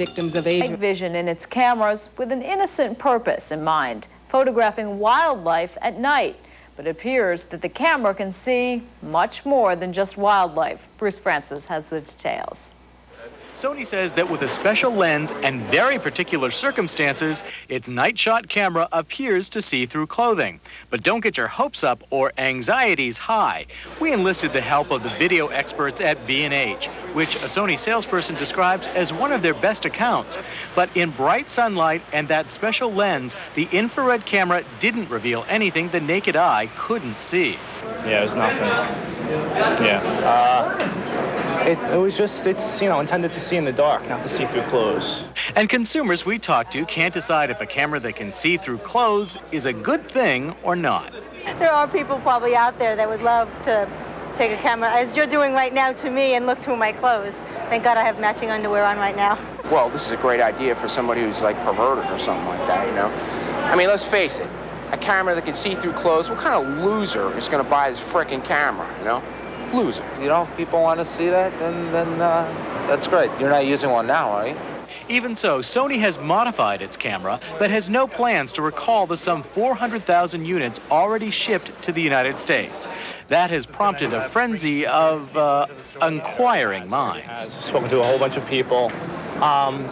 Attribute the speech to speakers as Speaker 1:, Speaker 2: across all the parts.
Speaker 1: victims of age
Speaker 2: vision in its cameras with an innocent purpose in mind, photographing wildlife at night. But it appears that the camera can see much more than just wildlife. Bruce Francis has the details.
Speaker 3: Sony says that with a special lens and very particular circumstances, its night shot camera appears to see through clothing. But don't get your hopes up or anxieties high. We enlisted the help of the video experts at B&H, which a Sony salesperson describes as one of their best accounts. But in bright sunlight and that special lens, the infrared camera didn't reveal anything the naked eye couldn't see.
Speaker 4: Yeah, it was nothing. Yeah. It was just, it's, intended to see in the dark, not to see through clothes.
Speaker 3: And consumers we talk to can't decide if a camera that can see through clothes is a good thing or not.
Speaker 5: There are people probably out there that would love to take a camera, as you're doing right now to me, and look through my clothes. Thank God I have matching underwear on right now.
Speaker 6: Well, this is a great idea for somebody who's like perverted or something like that, I mean, let's face it, a camera that can see through clothes, what kind of loser is going to buy this frickin' camera, Loser.
Speaker 7: If people want to see that, then that's great. You're not using one now, are you?
Speaker 3: Even so, Sony has modified its camera, but has no plans to recall the some 400,000 units already shipped to the United States. That has prompted a frenzy of inquiring minds.
Speaker 4: I've spoken to a whole bunch of people.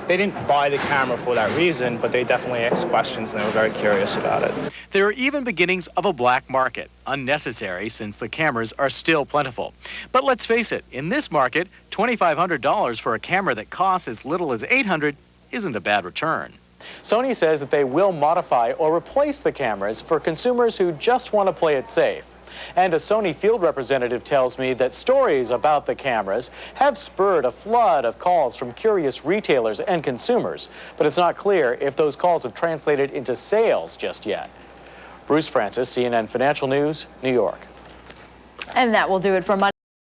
Speaker 4: They didn't buy the camera for that reason, but they definitely asked questions and they were very curious about it.
Speaker 3: There are even beginnings of a black market, unnecessary since the cameras are still plentiful. But let's face it, in this market, $2,500 for a camera that costs as little as $800 isn't a bad return. Sony says that they will modify or replace the cameras for consumers who just want to play it safe. And a Sony field representative tells me that stories about the cameras have spurred a flood of calls from curious retailers and consumers, but it's not clear if those calls have translated into sales just yet. Bruce Francis, CNN Financial News, New York.
Speaker 2: And that will do it for Monday.